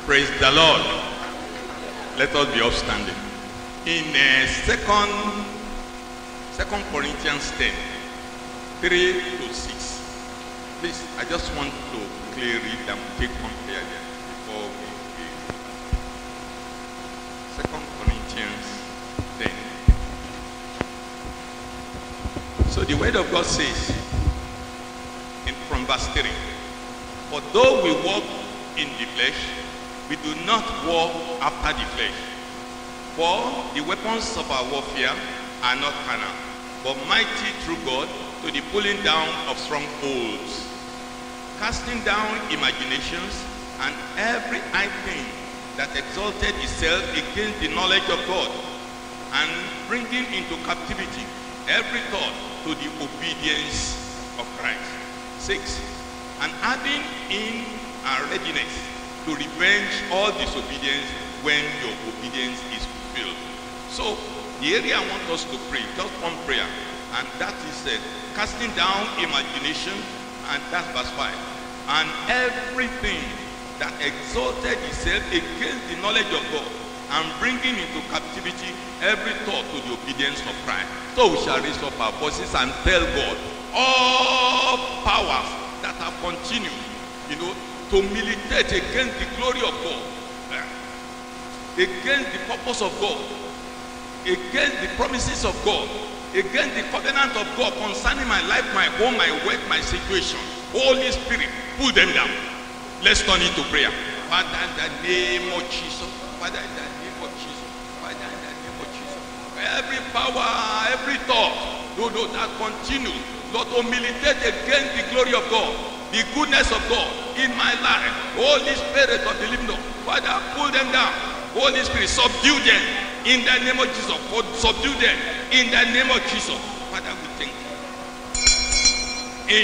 Praise the Lord. Let us be upstanding. In Second Corinthians 10, 3 to 6. Please, I just want to quickly read and take one prayer there before we begin. 2 Corinthians 10. So the word of God says, from verse 3, for though we walk in the flesh, we do not walk after the flesh. For the weapons of our warfare are not carnal, but mighty through God to the pulling down of strongholds, casting down imaginations and every high thing that exalted itself against the knowledge of God, and bringing into captivity every thought to the obedience of Christ. 6. And adding in our readiness to revenge all disobedience when your obedience is fulfilled. So the area I want us to pray, just one prayer, and that is casting down imagination, and that's verse 5. And everything that exalted itself against the knowledge of God, and bringing into captivity every thought to the obedience of Christ. So we shall raise up our voices and tell God, all powers that have continued, to militate against the glory of God, against the purpose of God, against the promises of God, against the covenant of God concerning my life, my home, my work, my situation. Holy Spirit, pull them down. Let's turn into prayer. Father, in the name of Jesus. Father, in the name of Jesus. Father, in the name of Jesus. Every power, every thought, that continue, Lord, to militate against the glory of God, the goodness of God in my life. Holy Spirit of the living God, Father, pull them down. Holy Spirit, subdue them in the name of Jesus. Subdue them in the name of Jesus. Father, we thank you.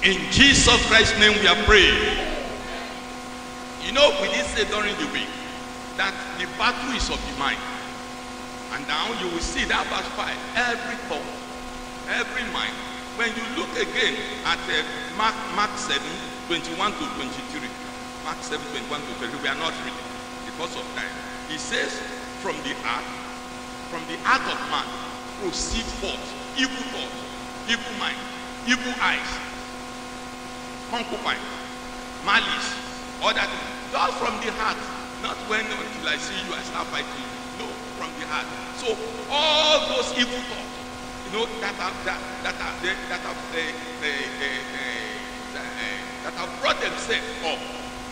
In Jesus Christ's name we are praying. We did say during the week that the battle is of the mind. And now you will see that verse 5. Every thought, every mind. When you look again at Mark 7, 21 to 23. Mark 7, 21 to 23. We are not reading because of time. He says, from the heart of man proceed forth evil thought, evil mind, evil eyes, concubine, malice, all that. Just from the heart, not when until I see you I start fighting. No, from the heart. So all those evil thoughts, that have brought themselves up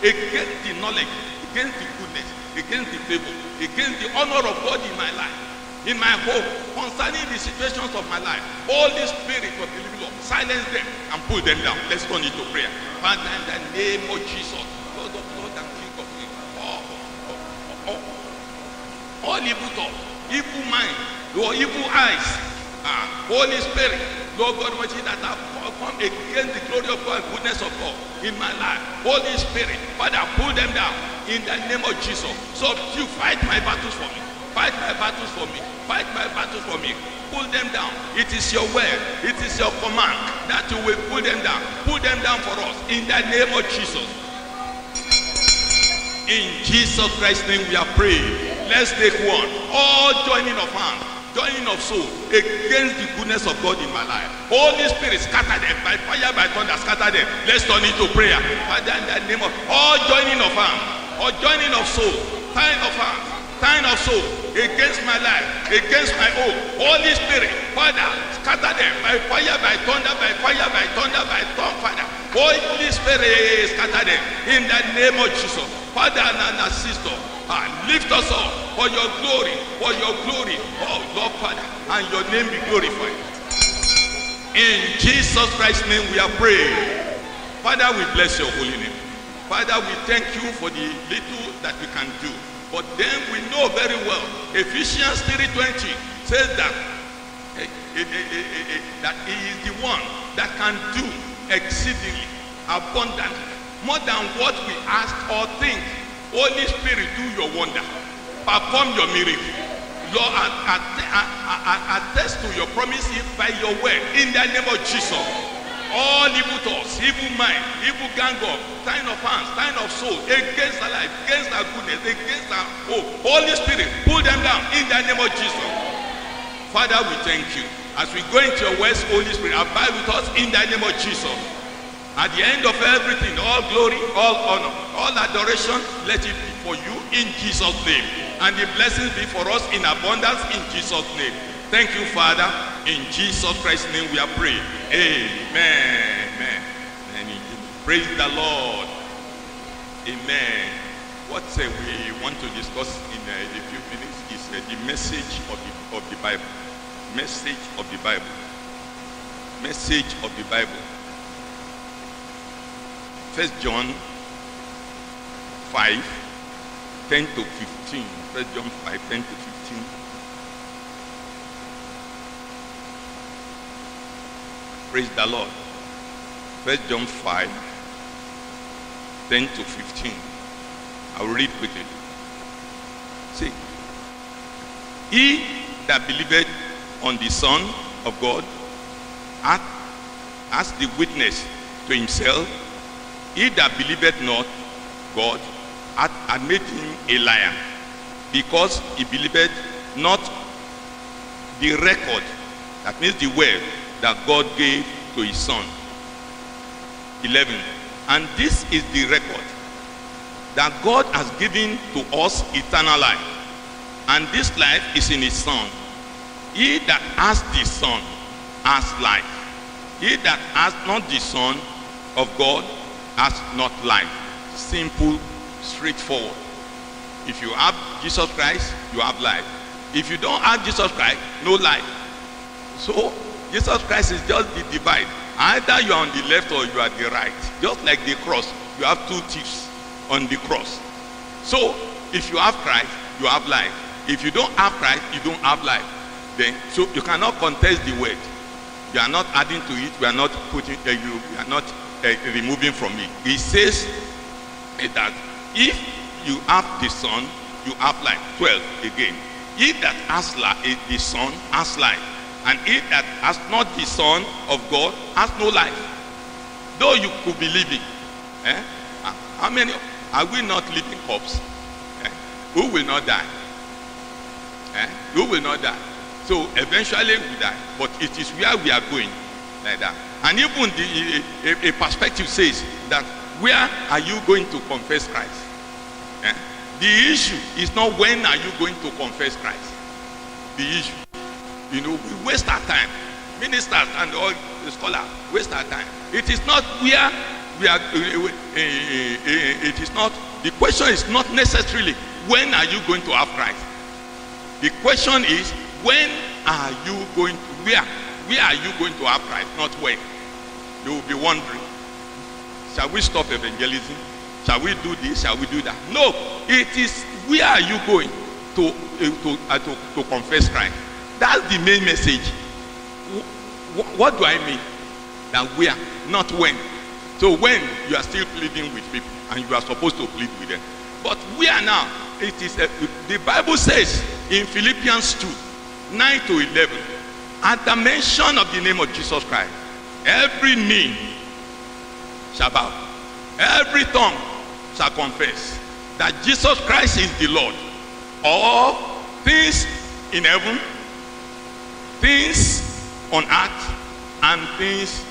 against the knowledge, against the goodness, against the favor, against the honor of God in my life, in my home, concerning the situations of my life. Holy Spirit of the living Lord, silence them and pull them down. Let's turn into prayer. Father, in the name of Jesus, Lord of Lord and King of Kings, all evil thought, evil mind, your evil eyes, Holy Spirit, Lord God, that have come against the glory of God and goodness of God in my life. Holy Spirit, Father, pull them down in the name of Jesus. So you fight my battles for me. Fight my battles for me. Fight my battles for me. Pull them down. It is your word. It is your command that you will pull them down. Pull them down for us in the name of Jesus. In Jesus Christ's name we are praying. Let's take one. All joining of hands, joining of soul against the goodness of God in my life. Holy Spirit, scatter them by fire, by thunder, scatter them. Let's turn into prayer. Father, in the name of all joining of hands, all joining of soul, tying of hands, tying of soul against my life, against my own. Holy Spirit, Father, scatter them by fire, by thunder, by fire, by thunder, by tongue, Father. Holy Spirit, scatter them in the name of Jesus. Father and sister, lift us up for your glory, oh Lord Father, and your name be glorified. In Jesus Christ's name we are praying. Father, we bless your holy name. Father, we thank you for the little that we can do. But then we know very well, Ephesians 3:20 says that that he is the one that can do exceedingly abundantly, more than what we ask or think. Holy Spirit, do your wonder. Perform your miracle. Lord, attest to your promises by your word. In the name of Jesus. all evil thoughts, evil mind, evil gang up, sign of hands, sign of soul, against our life, against our goodness, against our hope. Holy Spirit, pull them down in the name of Jesus. Father, we thank you. As we go into your words, Holy Spirit, abide with us in the name of Jesus. At the end of everything, all glory, all honor, all adoration, let it be for you in Jesus' name. And the blessings be for us in abundance in Jesus' name. Thank you, Father. In Jesus Christ's name we are praying. Amen. Amen. And praise the Lord. Amen. What we want to discuss in a few minutes is the message of the Bible. Message of the Bible. Message of the Bible. 1 John 5, 10 to 15. 1 John 5, 10 to 15. Praise the Lord. 1 John 5, 10 to 15. I will read quickly. See, he that believeth on the Son of God hath the witness to himself. He that believeth not God hath made him a liar, because he believeth not the record, that means the word that God gave to his Son. 11. And this is the record, that God has given to us eternal life, and this life is in his Son. He that has the Son has life. He that has not the Son of God has not life. Simple, straightforward. If you have Jesus Christ, you have life. If you don't have Jesus Christ, no life. So Jesus Christ is just the divide. Either you are on the left or you are the right. Just like the cross, you have two thieves on the cross. So if you have Christ, you have life. If you don't have Christ, you don't have life. Then so you cannot contest the word. You are not adding to it. We are not putting. You are not removing from it. He says that if you have the Son, you have life. 12 again. He that has the Son has life, and he that has not the Son of God has no life. Though you could be living, how many are we not living corpse? Who will not die? Who will not die? So eventually we die, but it is where we are going, like that. And even a perspective says that where are you going to confess Christ? The issue is not when are you going to confess Christ. The issue, we waste our time. Ministers and all the scholars waste our time. It is not where we are. It is not. The question is not necessarily when are you going to have Christ. The question is when are you going to where are you going to have Christ, not when. You will be wondering, shall we stop evangelism? Shall we do this? Shall we do that? No, it is where are you going to confess Christ. That's the main message. What do I mean? That where, not when. So when you are still pleading with people and you are supposed to plead with them. But where now? It is the Bible says in Philippians 2, 9 to 11, at the mention of the name of Jesus Christ, every knee shall bow, every tongue shall confess that Jesus Christ is the Lord. All things in heaven, things on earth, and things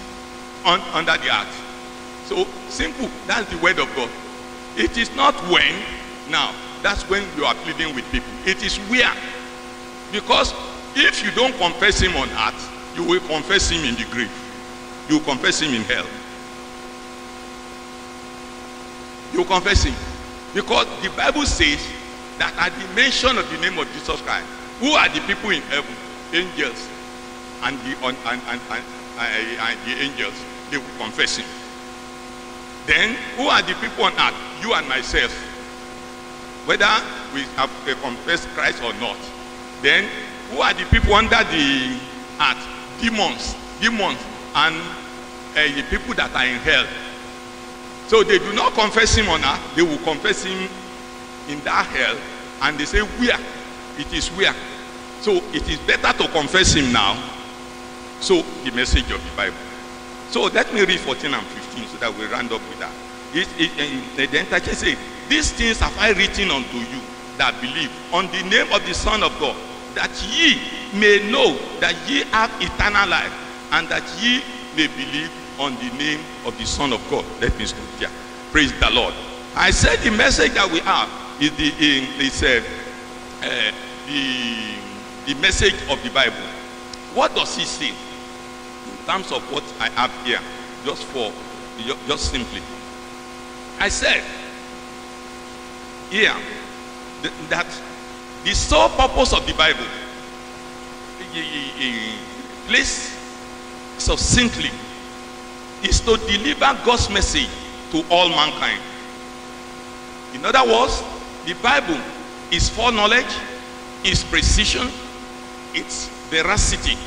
under the earth. So simple, that's the word of God. It is not when, now, that's when you are pleading with people. It is where. Because if you don't confess him on earth, you will confess him in the grave. You will confess him in hell. You will confess him. Because the Bible says that at the mention of the name of Jesus Christ, who are the people in heaven? Angels. And the angels, they will confess him. Then, who are the people on earth? You and myself. Whether we have confessed Christ or not. Then, who are the people under the earth? Demons, and the people that are in hell. So they do not confess him on earth. They will confess him in that hell, and they say where? It is where. So it is better to confess him now. So the message of the Bible. So let me read 14 and 15 so that we round up with that. The interchange says, these things have I written unto you that believe on the name of the Son of God, that ye may know that ye have eternal life, and that ye may believe on the name of the Son of God. Let me stop here. Praise the Lord. I said the message that we have is the message of the Bible. What does he say in terms of what I have here? Just simply, I said here that the sole purpose of the Bible, placed succinctly, is to deliver God's message to all mankind. In other words, the Bible is foreknowledge, its precision, its veracity,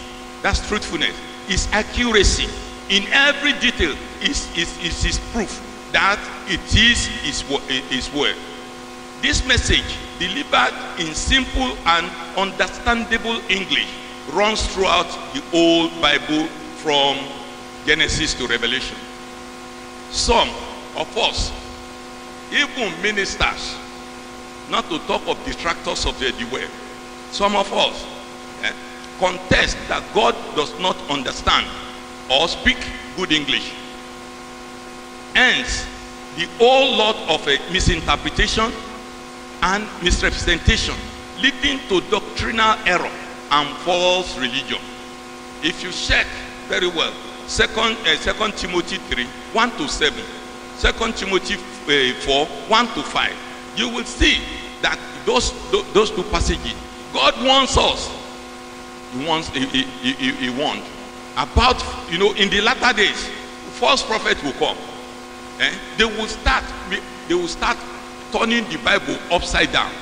that's truthfulness, its accuracy in every detail is proof that it is his word. This message, delivered in simple and understandable English, runs throughout the whole Bible from Genesis to Revelation. Some of us, even ministers, not to talk of detractors of the word, some of us contest that God does not understand or speak good English. Hence, the whole lot of a misinterpretation and misrepresentation, leading to doctrinal error and false religion. If you check very well, 2 Timothy 3, 1 to 7, 2 Timothy 4, 1 to 5, you will see that those two passages, God wants us. He warned about, in the latter days, false prophet will come. They will start turning the Bible upside down.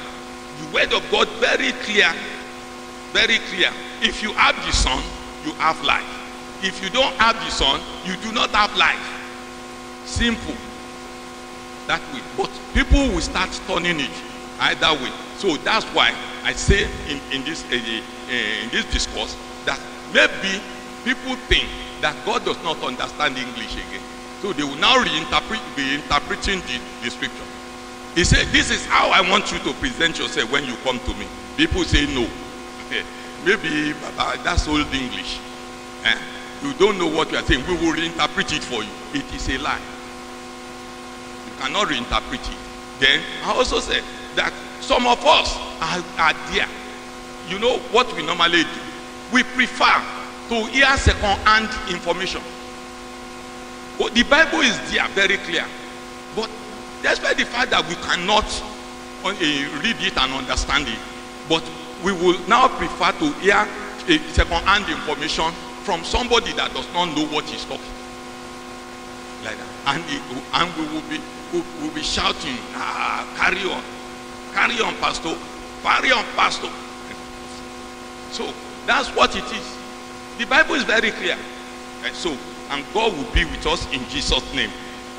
The word of God very clear, very clear. If you have the Son, you have life. If you don't have the Son, you do not have life. Simple. That way. But people will start turning it either way. So that's why I say in this discourse that maybe people think that God does not understand English again. So they will now be interpreting the scripture. He said, this is how I want you to present yourself when you come to me. People say no. Maybe that's old English. You don't know what you are saying. We will reinterpret it for you. It is a lie. You cannot reinterpret it. Then I also said that some of us are there. You know what we normally do? We prefer to hear second-hand information. But the Bible is there, very clear. But despite the fact that we cannot read it and understand it, but we will now prefer to hear second-hand information from somebody that does not know what he's talking. Like that. And we will be shouting, carry on, pastor, carry on, pastor. So that's what it is. The Bible is very clear. And God will be with us in Jesus' name.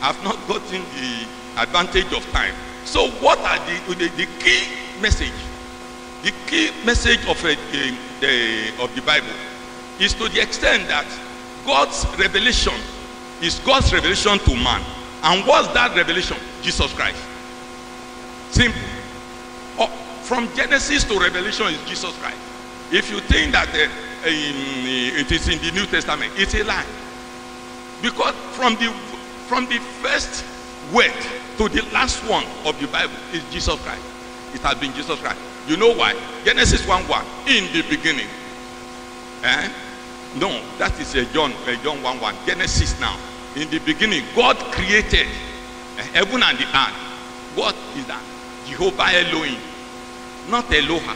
I've not gotten the advantage of time. So what are the key message? The key message of the Bible is to the extent that God's revelation is God's revelation to man. And what's that revelation? Jesus Christ. Simple. From Genesis to Revelation is Jesus Christ. If you think that it is in the New Testament, it's a lie. Because from the first word to the last one of the Bible is Jesus Christ. It has been Jesus Christ. You know why? Genesis 1:1, in the beginning. No, that is John 1:1. Genesis now. In the beginning, God created heaven and the earth. What is that? Jehovah Elohim, not Eloha.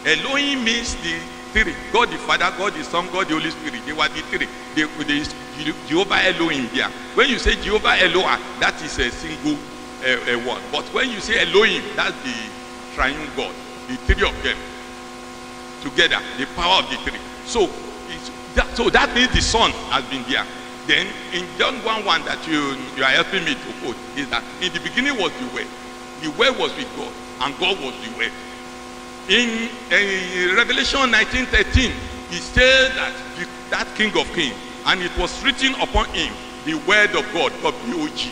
Elohim means the three. God the Father, God the Son, God the Holy Spirit. They were the three. Jehovah Elohim there. When you say Jehovah Eloha, that is a single word. But when you say Elohim, that's the triune God. The three of them together, the power of the three. So that means the Son has been there. Then in John 1:1 that you are helping me to quote is that in the beginning was the Word. The Word was with God, and God was the Word. In Revelation 19:13, he said that King of Kings And it was written upon him, the word of God, W-O-G,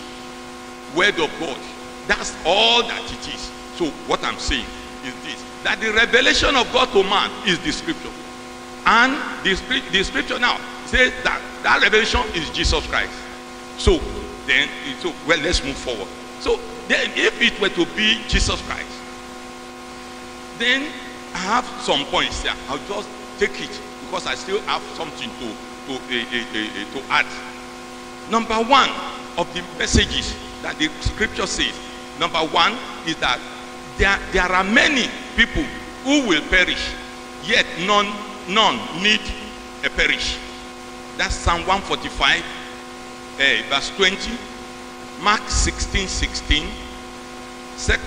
word of God. That's all that it is. So what I'm saying is this, that the revelation of God to man is the scripture. And the scripture now says that that revelation is Jesus Christ. So well, let's move forward. So then if it were to be Jesus Christ, then I have some points here. I'll just take it because I still have something to add. Number one of the messages that the scripture says, number one is that there are many people who will perish, yet none need a perish. That's Psalm 145, verse 20, Mark 16:16,